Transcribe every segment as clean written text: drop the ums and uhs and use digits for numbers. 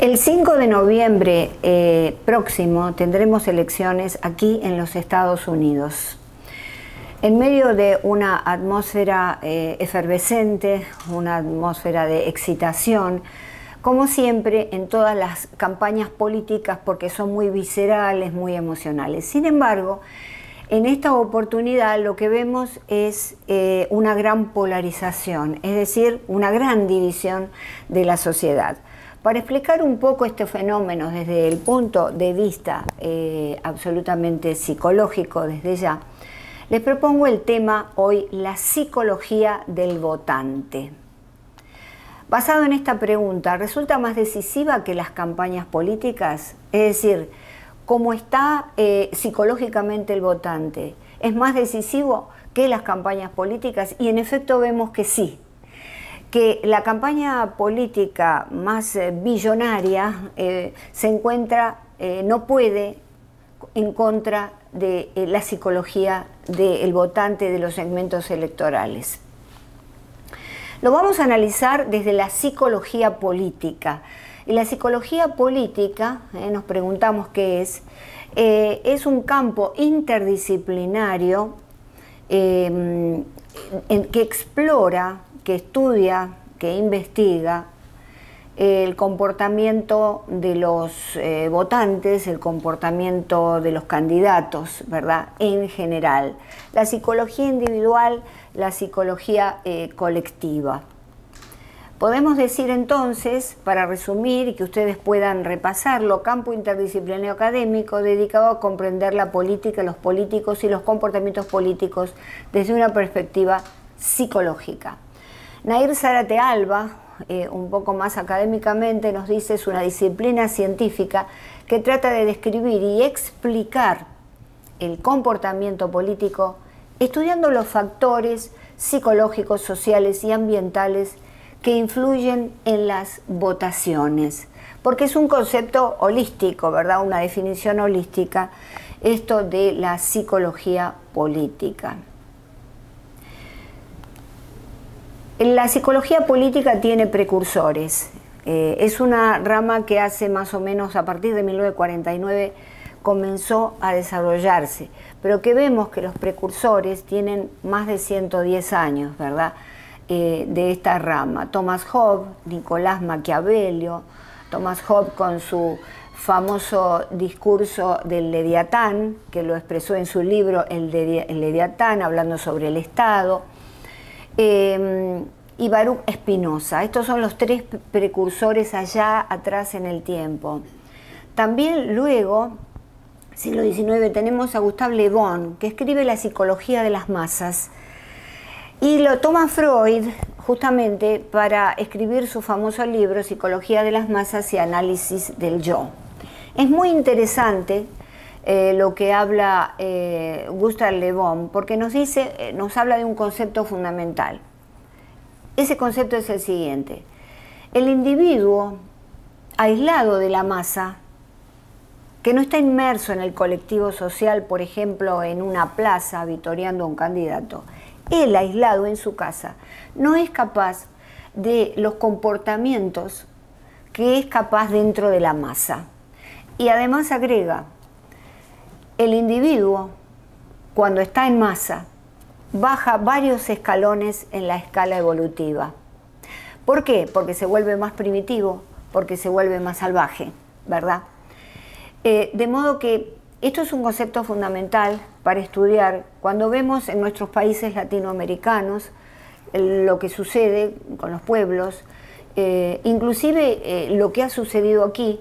El 5 de noviembre próximo tendremos elecciones aquí en los Estados Unidos. En medio de una atmósfera efervescente, una atmósfera de excitación, como siempre en todas las campañas políticas, porque son muy viscerales, muy emocionales. Sin embargo, en esta oportunidad lo que vemos es una gran polarización, es decir, una gran división de la sociedad. Para explicar un poco este fenómeno desde el punto de vista absolutamente psicológico desde ya, les propongo el tema hoy, la psicología del votante. Basado en esta pregunta, ¿resulta más decisiva que las campañas políticas? Es decir, ¿cómo está psicológicamente el votante? ¿Es más decisivo que las campañas políticas? Y en efecto vemos que sí. Que la campaña política más billonaria se encuentra, no puede, en contra de la psicología del votante de los segmentos electorales. Lo vamos a analizar desde la psicología política. Y la psicología política, nos preguntamos qué es un campo interdisciplinario que explora, que estudia, que investiga el comportamiento de los votantes, el comportamiento de los candidatos, ¿verdad? En general. La psicología individual, la psicología colectiva. Podemos decir entonces, para resumir y que ustedes puedan repasarlo, campo interdisciplinario académico dedicado a comprender la política, los políticos y los comportamientos políticos desde una perspectiva psicológica. Nair Zárate Alba, un poco más académicamente, nos dice es una disciplina científica que trata de describir y explicar el comportamiento político estudiando los factores psicológicos, sociales y ambientales que influyen en las votaciones, porque es un concepto holístico, ¿verdad? Una definición holística, esto de la psicología política. La psicología política tiene precursores. Es una rama que hace más o menos a partir de 1949 comenzó a desarrollarse, pero que vemos que los precursores tienen más de 110 años, ¿verdad? De esta rama. Thomas Hobbes, Nicolás Maquiavelo, Thomas Hobbes con su famoso discurso del Leviatán, que lo expresó en su libro El Leviatán, hablando sobre el Estado, y Baruch Spinoza. Estos son los tres precursores allá atrás en el tiempo. También luego, siglo XIX, tenemos a Gustave Le Bon, que escribe La psicología de las masas, y lo toma Freud justamente para escribir su famoso libro Psicología de las masas y análisis del yo. Es muy interesante lo que habla Gustave Le Bon, porque nos habla de un concepto fundamental. Ese concepto es el siguiente: el individuo aislado de la masa, que no está inmerso en el colectivo social, por ejemplo, en una plaza vitoreando a un candidato, él aislado en su casa, no es capaz de los comportamientos que es capaz dentro de la masa. Y además agrega, el individuo, cuando está en masa, baja varios escalones en la escala evolutiva. ¿Por qué? Porque se vuelve más primitivo, porque se vuelve más salvaje, ¿verdad? De modo que esto es un concepto fundamental para estudiar cuando vemos en nuestros países latinoamericanos lo que sucede con los pueblos, inclusive lo que ha sucedido aquí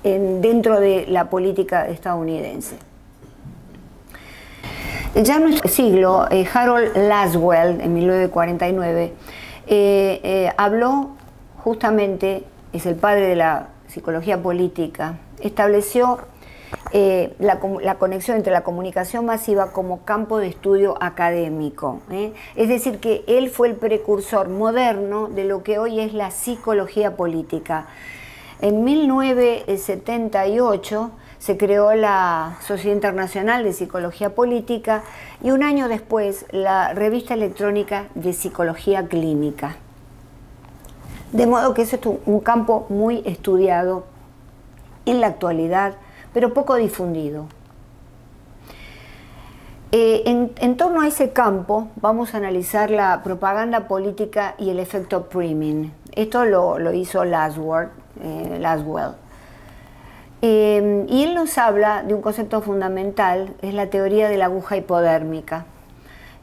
dentro de la política estadounidense. Ya en nuestro siglo, Harold Laswell, en 1949, habló justamente, es el padre de la psicología política, estableció la conexión entre la comunicación masiva como campo de estudio académico. Es decir, que él fue el precursor moderno de lo que hoy es la psicología política. En 1978 se creó la Sociedad Internacional de Psicología Política y un año después la Revista Electrónica de Psicología Clínica. De modo que eso es un campo muy estudiado en la actualidad, pero poco difundido. En torno a ese campo vamos a analizar la propaganda política y el efecto priming. Esto lo hizo Laswell. Y él nos habla de un concepto fundamental, es la teoría de la aguja hipodérmica.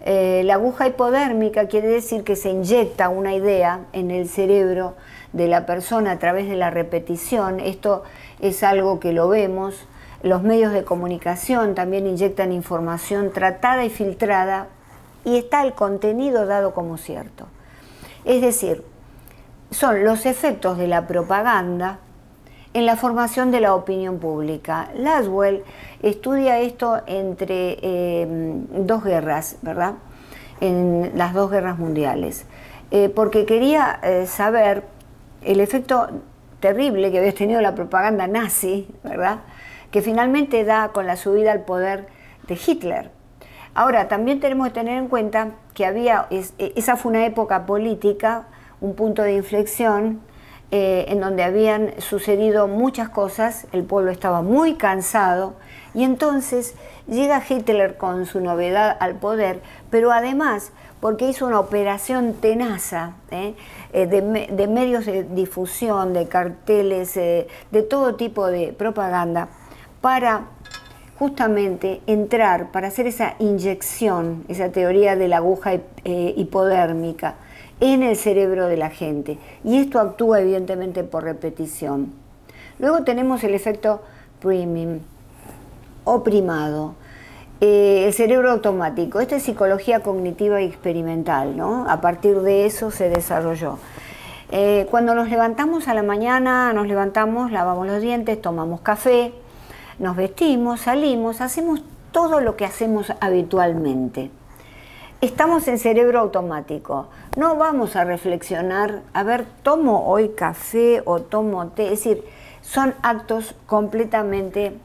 La aguja hipodérmica quiere decir que se inyecta una idea en el cerebro de la persona a través de la repetición. Esto es algo que lo vemos. Los medios de comunicación también inyectan información tratada y filtrada y está el contenido dado como cierto. Es decir, son los efectos de la propaganda en la formación de la opinión pública. Laswell estudia esto entre dos guerras, ¿verdad? En las dos guerras mundiales, porque quería saber el efecto terrible que había tenido la propaganda nazi, ¿verdad?, que finalmente da con la subida al poder de Hitler. Ahora, también tenemos que tener en cuenta que esa fue una época política, un punto de inflexión, en donde habían sucedido muchas cosas, el pueblo estaba muy cansado, y entonces llega Hitler con su novedad al poder, pero además porque hizo una operación tenaza de medios de difusión, de carteles, de todo tipo de propaganda, para justamente entrar, para hacer esa inyección, esa teoría de la aguja hipodérmica en el cerebro de la gente. Y esto actúa evidentemente por repetición. Luego tenemos el efecto priming o primado, el cerebro automático. Esta es psicología cognitiva y experimental, ¿no? A partir de eso se desarrolló. Cuando nos levantamos a la mañana, nos levantamos, lavamos los dientes, tomamos café, nos vestimos, salimos, hacemos todo lo que hacemos habitualmente. Estamos en cerebro automático. No vamos a reflexionar, a ver, ¿tomo hoy café o tomo té? Es decir, son actos completamente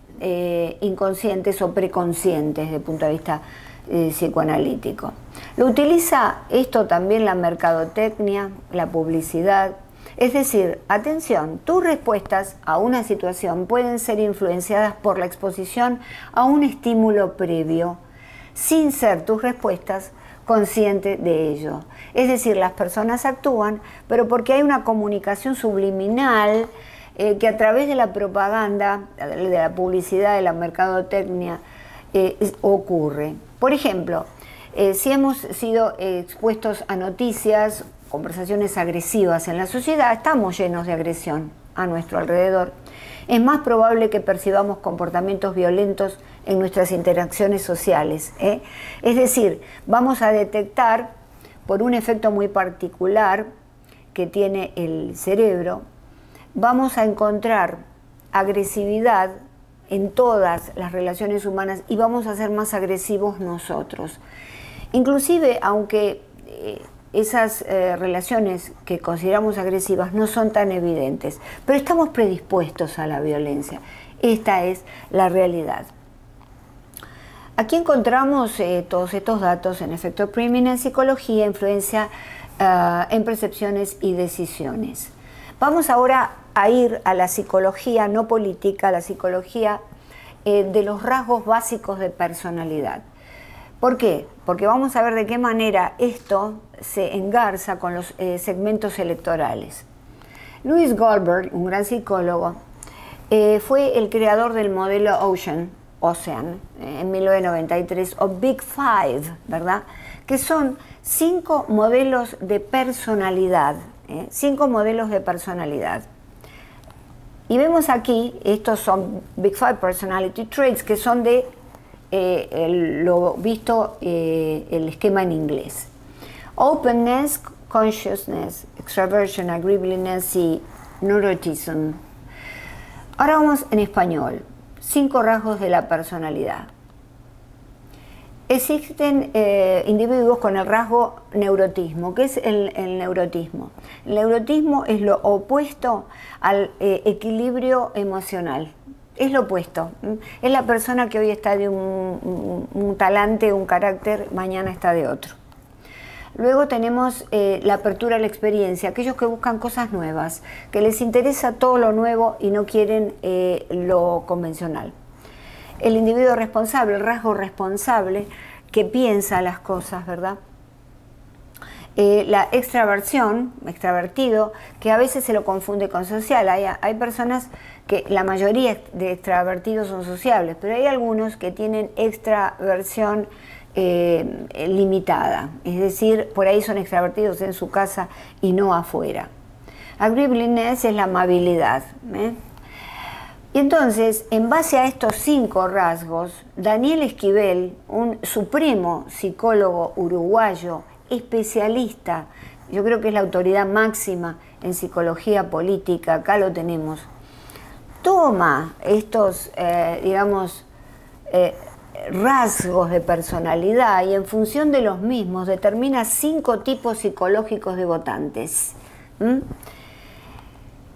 inconscientes o preconscientes desde el punto de vista psicoanalítico. Lo utiliza esto también la mercadotecnia, la publicidad. Es decir, atención, tus respuestas a una situación pueden ser influenciadas por la exposición a un estímulo previo, sin ser tus respuestas conscientes de ello. Es decir, las personas actúan, pero porque hay una comunicación subliminal que a través de la propaganda, de la publicidad, de la mercadotecnia, ocurre. Por ejemplo, si hemos sido expuestos a noticias, conversaciones agresivas en la sociedad, estamos llenos de agresión a nuestro alrededor. Es más probable que percibamos comportamientos violentos en nuestras interacciones sociales. Es decir, vamos a detectar, por un efecto muy particular que tiene el cerebro, vamos a encontrar agresividad en todas las relaciones humanas y vamos a ser más agresivos nosotros. Inclusive, aunque esas relaciones que consideramos agresivas no son tan evidentes, pero estamos predispuestos a la violencia. Esta es la realidad. Aquí encontramos todos estos datos en efecto priming en psicología, influencia en percepciones y decisiones. Vamos ahora a ir a la psicología no política, a la psicología de los rasgos básicos de personalidad. ¿Por qué? Porque vamos a ver de qué manera esto se engarza con los segmentos electorales. Louis Goldberg, un gran psicólogo, fue el creador del modelo Ocean, en 1993, o Big Five, ¿verdad? Que son 5 modelos de personalidad, 5 modelos de personalidad. Y vemos aquí, estos son Big Five Personality Traits, que son de lo visto, el esquema en inglés. Openness, consciousness, extraversion, agreeableness y neuroticism. Ahora vamos en español. 5 rasgos de la personalidad. Existen individuos con el rasgo neurotismo. ¿Qué es el neurotismo? El neurotismo es lo opuesto al equilibrio emocional. Es lo opuesto. Es la persona que hoy está de un talante, un carácter, mañana está de otro. Luego tenemos la apertura a la experiencia, aquellos que buscan cosas nuevas, que les interesa todo lo nuevo y no quieren lo convencional. El individuo responsable, el rasgo responsable, que piensa las cosas, ¿verdad? La extraversión, extravertido, que a veces se lo confunde con social. Hay personas que la mayoría de extravertidos son sociables, pero hay algunos que tienen extraversión limitada, es decir, por ahí son extravertidos en su casa y no afuera. Agreeableness es la amabilidad. Y entonces, en base a estos 5 rasgos, Daniel Esquivel, un supremo psicólogo uruguayo, especialista, yo creo que es la autoridad máxima en psicología política, acá lo tenemos, toma estos, digamos, rasgos de personalidad y en función de los mismos determina 5 tipos psicológicos de votantes.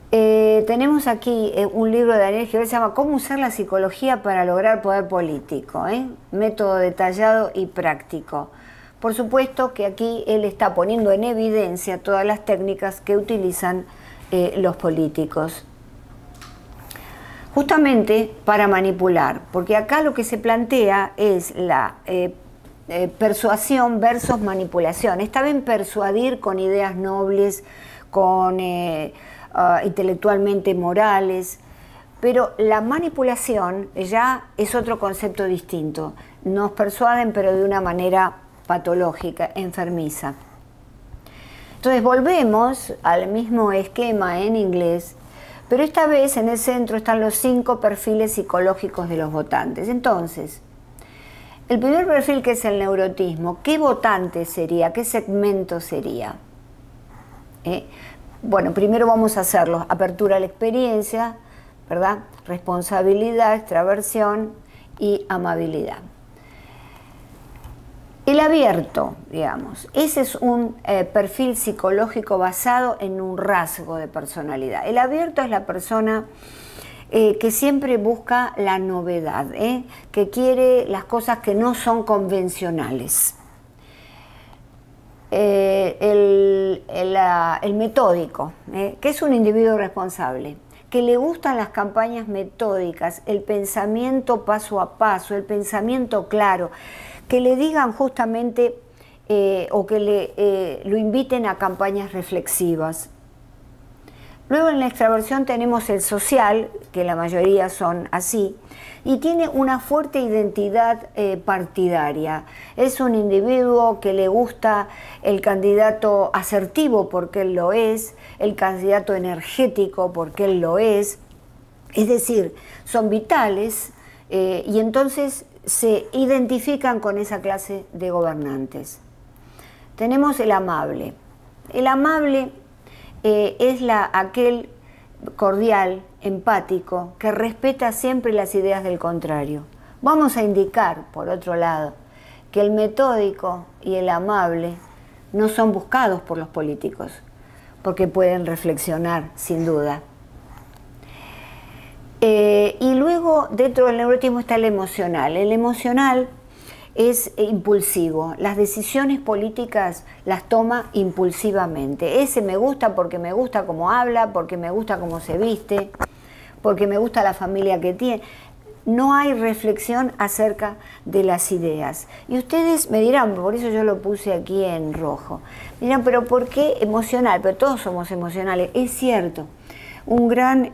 Tenemos aquí un libro de Daniel Esquivel que se llama ¿Cómo usar la psicología para lograr poder político? Método detallado y práctico. Por supuesto que aquí él está poniendo en evidencia todas las técnicas que utilizan los políticos. Justamente para manipular, porque acá lo que se plantea es la persuasión versus manipulación. Está bien persuadir con ideas nobles, con intelectualmente morales, pero la manipulación ya es otro concepto distinto. Nos persuaden, pero de una manera patológica, enfermiza. Entonces volvemos al mismo esquema en inglés, pero esta vez en el centro están los 5 perfiles psicológicos de los votantes. Entonces, el primer perfil, que es el neurotismo, ¿qué votante sería? ¿Qué segmento sería? Bueno, primero vamos a hacerlo. Apertura a la experiencia, ¿verdad? Responsabilidad, extraversión y amabilidad. El abierto, digamos, ese es un perfil psicológico basado en un rasgo de personalidad. El abierto es la persona que siempre busca la novedad, que quiere las cosas que no son convencionales. El metódico, que es un individuo responsable, que le gustan las campañas metódicas, el pensamiento paso a paso, el pensamiento claro, que le digan justamente o que lo inviten a campañas reflexivas. Luego en la extraversión tenemos el social, que la mayoría son así, y tiene una fuerte identidad partidaria. Es un individuo que le gusta el candidato asertivo porque él lo es, el candidato energético porque él lo es decir, son vitales y entonces se identifican con esa clase de gobernantes. Tenemos el amable. El amable es aquel cordial, empático, que respeta siempre las ideas del contrario. Vamos a indicar, por otro lado, que el metódico y el amable no son buscados por los políticos, porque pueden reflexionar, sin duda. Y luego, dentro del neurotismo está el emocional. El emocional es impulsivo. Las decisiones políticas las toma impulsivamente. Ese me gusta porque me gusta cómo habla, porque me gusta cómo se viste, porque me gusta la familia que tiene. No hay reflexión acerca de las ideas. Y ustedes me dirán, por eso yo lo puse aquí en rojo, me dirán, pero ¿por qué emocional? Pero todos somos emocionales. Es cierto, un gran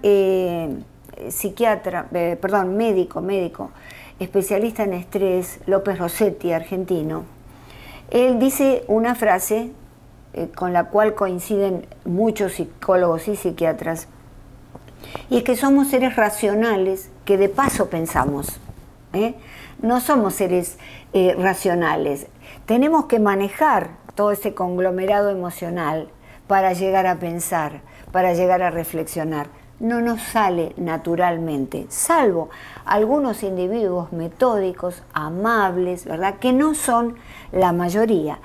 médico, especialista en estrés, López Rossetti, argentino, él dice una frase con la cual coinciden muchos psicólogos y psiquiatras, y es que somos seres racionales que de paso pensamos, no somos seres racionales. Tenemos que manejar todo ese conglomerado emocional para llegar a pensar, para llegar a reflexionar. No nos sale naturalmente, salvo algunos individuos metódicos, amables, ¿verdad?, que no son la mayoría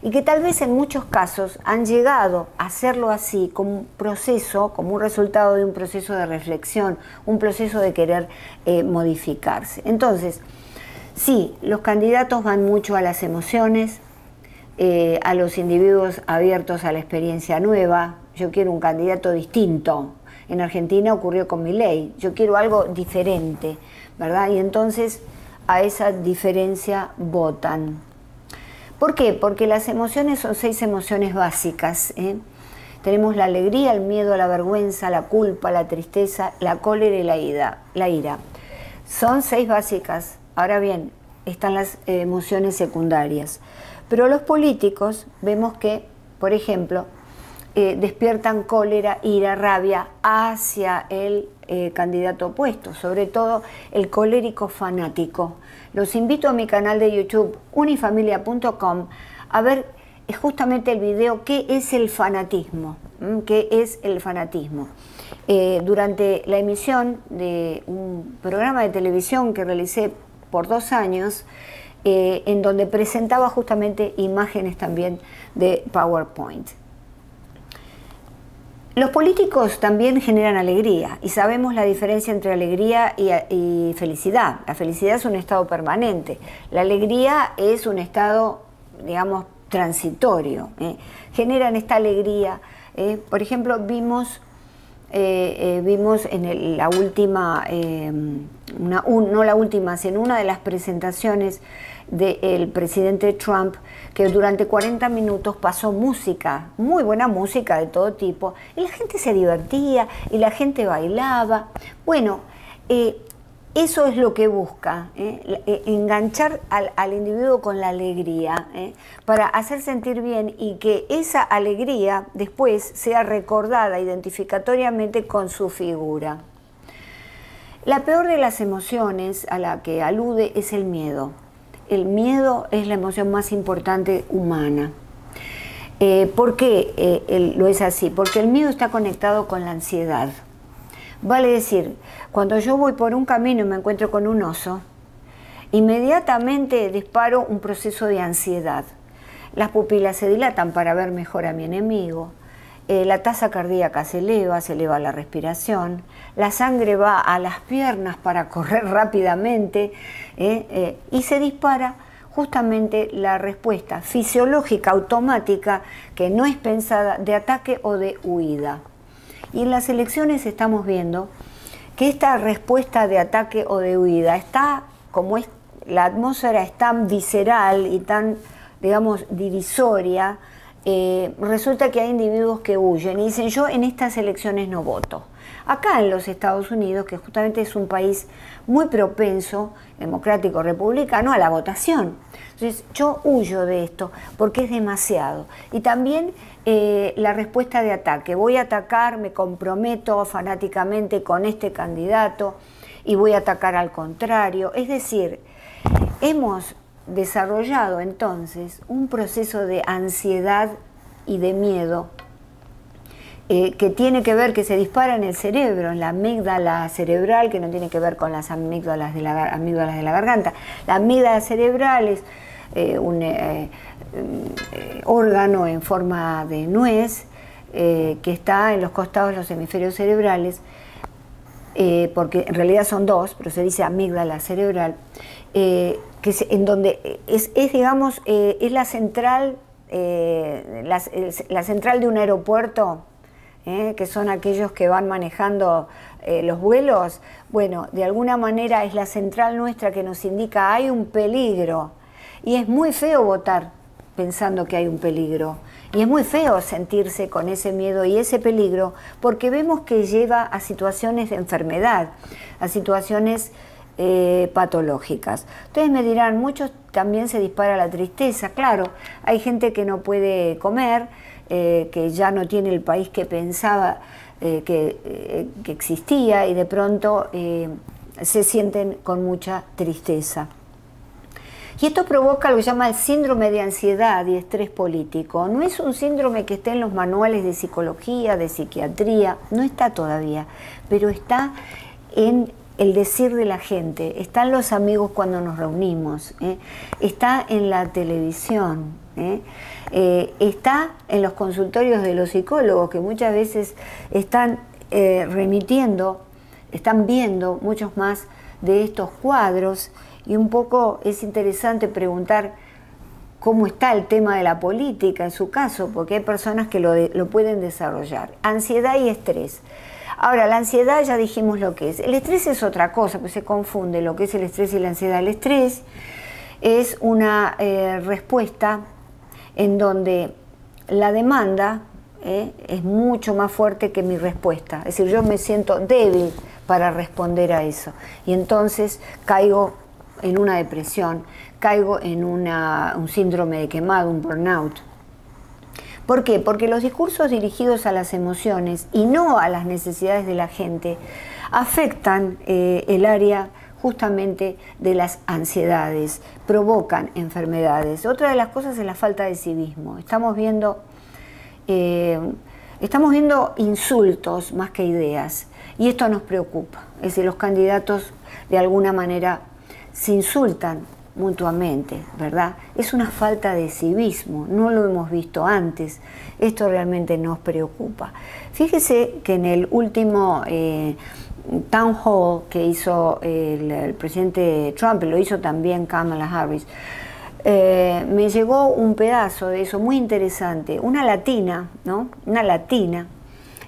y que tal vez en muchos casos han llegado a hacerlo así como un proceso, como un resultado de un proceso de reflexión, un proceso de querer modificarse. Entonces, sí, los candidatos van mucho a las emociones, a los individuos abiertos a la experiencia nueva. Yo quiero un candidato distinto. En Argentina ocurrió con Milei. Yo quiero algo diferente, ¿verdad? Y entonces a esa diferencia votan. ¿Por qué? Porque las emociones son 6 emociones básicas, ¿eh? Tenemos la alegría, el miedo, la vergüenza, la culpa, la tristeza, la cólera y la ira. Son 6 básicas. Ahora bien, están las emociones secundarias. Pero los políticos vemos que, por ejemplo, despiertan cólera, ira, rabia hacia el candidato opuesto, sobre todo el colérico fanático. Los invito a mi canal de YouTube, unifamilia.com, a ver justamente el video ¿Qué es el fanatismo? ¿Qué es el fanatismo? Durante la emisión de un programa de televisión que realicé por 2 años, en donde presentaba justamente imágenes también de PowerPoint. Los políticos también generan alegría y sabemos la diferencia entre alegría y felicidad. La felicidad es un estado permanente, la alegría es un estado, digamos, transitorio. Generan esta alegría. Por ejemplo, vimos en la última, no la última, sino una de las presentaciones del presidente Trump, que durante 40 minutos pasó música, muy buena música de todo tipo, y la gente se divertía y la gente bailaba. Bueno, eso es lo que busca, enganchar al individuo con la alegría, para hacer sentir bien y que esa alegría después sea recordada identificatoriamente con su figura. La peor de las emociones a la que alude es el miedo. El miedo es la emoción más importante humana. ¿Por qué lo es así? Porque el miedo está conectado con la ansiedad. Vale decir, cuando yo voy por un camino y me encuentro con un oso, inmediatamente disparo un proceso de ansiedad. Las pupilas se dilatan para ver mejor a mi enemigo, la tasa cardíaca se eleva la respiración, la sangre va a las piernas para correr rápidamente, y se dispara justamente la respuesta fisiológica automática, que no es pensada, de ataque o de huida. Y en las elecciones estamos viendo que esta respuesta de ataque o de huida está, como es, la atmósfera es tan visceral y tan, digamos, divisoria, resulta que hay individuos que huyen y dicen: yo en estas elecciones no voto. Acá en los Estados Unidos, que justamente es un país muy propenso, democrático, republicano, a la votación. Entonces yo huyo de esto porque es demasiado. Y también la respuesta de ataque. Voy a atacar, me comprometo fanáticamente con este candidato y voy a atacar al contrario. Es decir, hemos desarrollado entonces un proceso de ansiedad y de miedo que tiene que ver, que se dispara en el cerebro, en la amígdala cerebral, que no tiene que ver con las amígdalas de la garganta. La amígdala cerebral es un órgano en forma de nuez que está en los costados de los hemisferios cerebrales, porque en realidad son 2, pero se dice amígdala cerebral, en donde digamos, es la central, la central de un aeropuerto, que son aquellos que van manejando los vuelos. Bueno, de alguna manera es la central nuestra que nos indica: hay un peligro. Y es muy feo votar pensando que hay un peligro. Y es muy feo sentirse con ese miedo y ese peligro, porque vemos que lleva a situaciones de enfermedad, a situaciones patológicas. Ustedes me dirán, muchos también se dispara la tristeza. Claro, hay gente que no puede comer, que ya no tiene el país que pensaba que existía, y de pronto se sienten con mucha tristeza. Y esto provoca lo que se llama el síndrome de ansiedad y estrés político. No es un síndrome que esté en los manuales de psicología, de psiquiatría, no está todavía, pero está en el decir de la gente, están los amigos cuando nos reunimos, está en la televisión, está en los consultorios de los psicólogos, que muchas veces están remitiendo, están viendo muchos más de estos cuadros. Y un poco es interesante preguntar cómo está el tema de la política en su caso, porque hay personas que lo pueden desarrollar. Ansiedad y estrés. Ahora, la ansiedad ya dijimos lo que es. El estrés es otra cosa, pues se confunde lo que es el estrés y la ansiedad. El estrés es una respuesta en donde la demanda es mucho más fuerte que mi respuesta. Es decir, yo me siento débil para responder a eso. Y entonces caigo en una depresión, caigo en un síndrome de quemado, un burnout. ¿Por qué? Porque los discursos dirigidos a las emociones y no a las necesidades de la gente afectan el área justamente de las ansiedades, provocan enfermedades. Otra de las cosas es la falta de civismo. Estamos viendo insultos más que ideas y esto nos preocupa. Es decir, los candidatos de alguna manera se insultan mutuamente, ¿verdad? Es una falta de civismo, no lo hemos visto antes, esto realmente nos preocupa. Fíjese que en el último town hall que hizo el presidente Trump, lo hizo también Kamala Harris, me llegó un pedazo de eso muy interesante. Una latina, ¿no? Una latina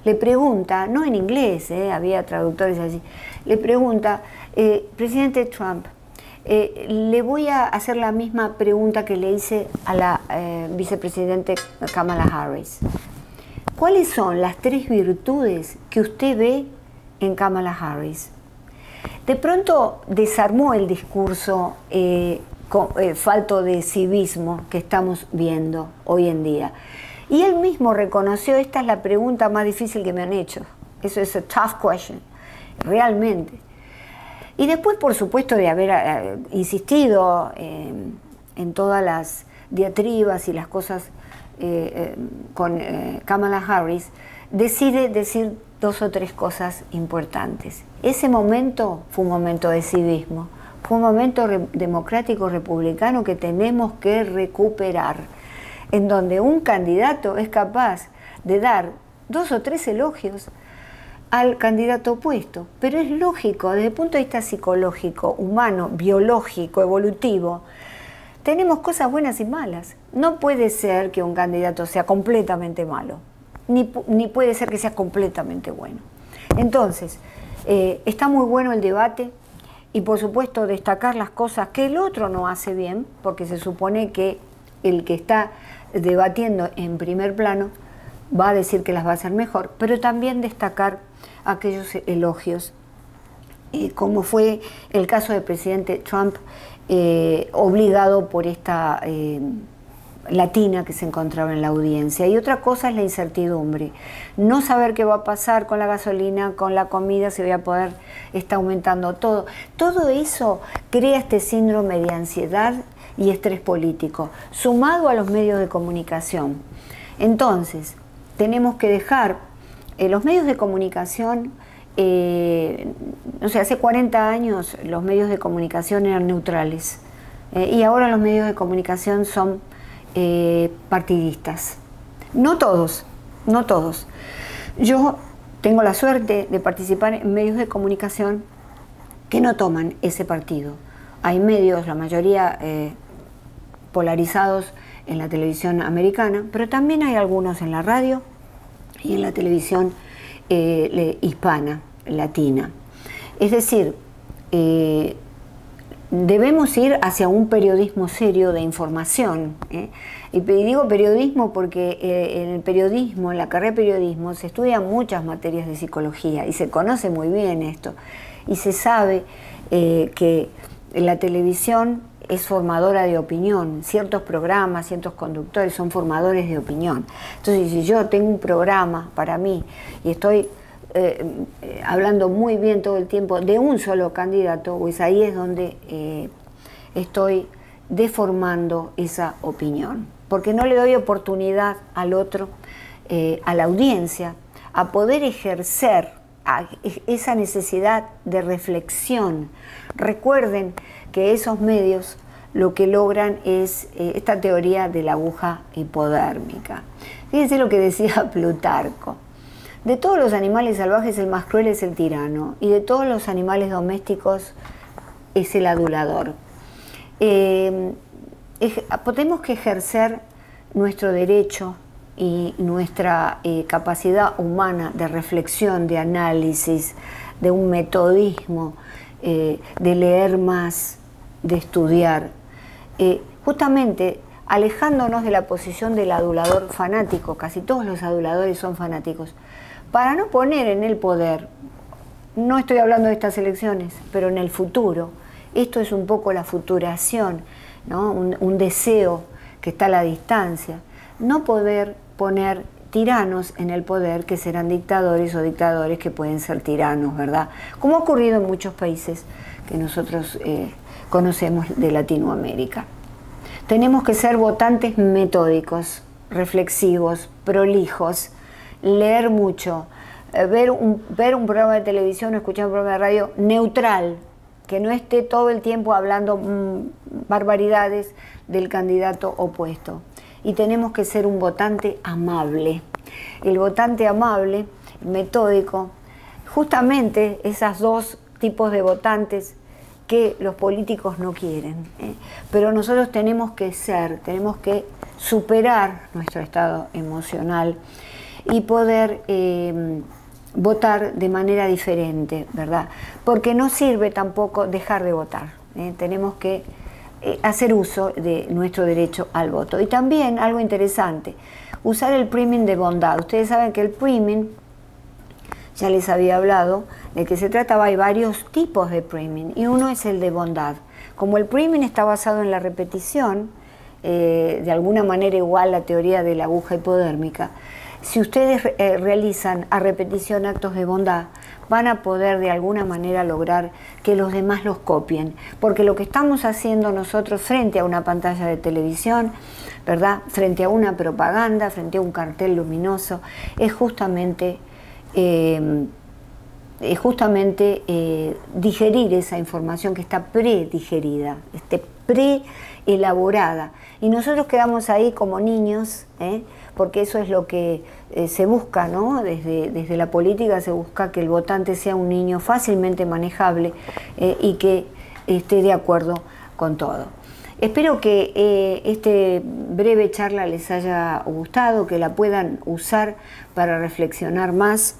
le pregunta, no en inglés, había traductores así, le pregunta, presidente Trump, le voy a hacer la misma pregunta que le hice a la vicepresidente Kamala Harris. ¿Cuáles son las 3 virtudes que usted ve en Kamala Harris? De pronto desarmó el discurso falto de civismo que estamos viendo hoy en día. Y él mismo reconoció, esta es la pregunta más difícil que me han hecho. Eso es a tough question, realmente. Y después, por supuesto, de haber insistido en todas las diatribas y las cosas con Kamala Harris, decide decir 2 o 3 cosas importantes. Ese momento fue un momento de civismo, fue un momento democrático republicano que tenemos que recuperar, en donde un candidato es capaz de dar 2 o 3 elogios al candidato opuesto, pero es lógico, desde el punto de vista psicológico, humano, biológico, evolutivo, tenemos cosas buenas y malas. No puede ser que un candidato sea completamente malo, ni puede ser que sea completamente bueno. Entonces, está muy bueno el debate y por supuesto destacar las cosas que el otro no hace bien, porque se supone que el que está debatiendo en primer plano va a decir que las va a hacer mejor, pero también destacar aquellos elogios, como fue el caso del presidente Trump, obligado por esta latina que se encontraba en la audiencia. Y otra cosa es la incertidumbre, no saber qué va a pasar con la gasolina, con la comida, si voy a poder, está aumentando todo. Todo eso crea este síndrome de ansiedad y estrés político, sumado a los medios de comunicación. Entonces, tenemos que dejar los medios de comunicación, no sé, hace 40 años los medios de comunicación eran neutrales y ahora los medios de comunicación son partidistas. No todos, no todos. Yo tengo la suerte de participar en medios de comunicación que no toman ese partido. Hay medios, la mayoría polarizados en la televisión americana, pero también hay algunos en la radio y en la televisión hispana, latina. Es decir, debemos ir hacia un periodismo serio de información. Y digo periodismo porque en el periodismo, en la carrera de periodismo, se estudian muchas materias de psicología y se conoce muy bien esto. Y se sabe que la televisión es formadora de opinión, ciertos programas, ciertos conductores son formadores de opinión. Entonces, si yo tengo un programa para mí y estoy hablando muy bien todo el tiempo de un solo candidato, pues ahí es donde estoy deformando esa opinión, porque no le doy oportunidad al otro, a la audiencia, a poder ejercer esa necesidad de reflexión. Recuerden que esos medios lo que logran es esta teoría de la aguja hipodérmica. Fíjense lo que decía Plutarco. De todos los animales salvajes el más cruel es el tirano y de todos los animales domésticos es el adulador. tenemos que ejercer nuestro derecho y nuestra capacidad humana de reflexión, de análisis, de un metodismo, de leer más, de estudiar, justamente alejándonos de la posición del adulador fanático. Casi todos los aduladores son fanáticos, para no poner en el poder, no estoy hablando de estas elecciones, pero en el futuro. Esto es un poco la futuración, ¿no? Un deseo que está a la distancia. No poder poner tiranos en el poder que serán dictadores o dictadores que pueden ser tiranos, ¿verdad? Como ha ocurrido en muchos países que nosotros conocemos de Latinoamérica. Tenemos que ser votantes metódicos, reflexivos, prolijos, leer mucho, ver un programa de televisión o escuchar un programa de radio neutral, que no esté todo el tiempo hablando barbaridades del candidato opuesto. Y tenemos que ser un votante amable. El votante amable, metódico, justamente esos dos tipos de votantes que los políticos no quieren. Pero nosotros tenemos que superar nuestro estado emocional y poder votar de manera diferente, ¿verdad? Porque no sirve tampoco dejar de votar. Tenemos que hacer uso de nuestro derecho al voto. Y también algo interesante, usar el priming de bondad. Ustedes saben que el priming, ya les había hablado, de que se trataba, hay varios tipos de priming, y uno es el de bondad. Como el priming está basado en la repetición, de alguna manera igual la teoría de la aguja hipodérmica, si ustedes realizan a repetición actos de bondad, van a poder de alguna manera lograr que los demás los copien. Porque lo que estamos haciendo nosotros frente a una pantalla de televisión, ¿verdad?, frente a una propaganda, frente a un cartel luminoso, es justamente digerir esa información que está predigerida, preelaborada. Y nosotros quedamos ahí como niños, porque eso es lo que se busca, ¿no? Desde la política se busca que el votante sea un niño fácilmente manejable y que esté de acuerdo con todo. Espero que este breve charla les haya gustado, que la puedan usar para reflexionar más.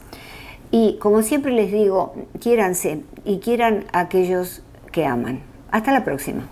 Y como siempre les digo, quiéranse y quieran a aquellos que aman. Hasta la próxima.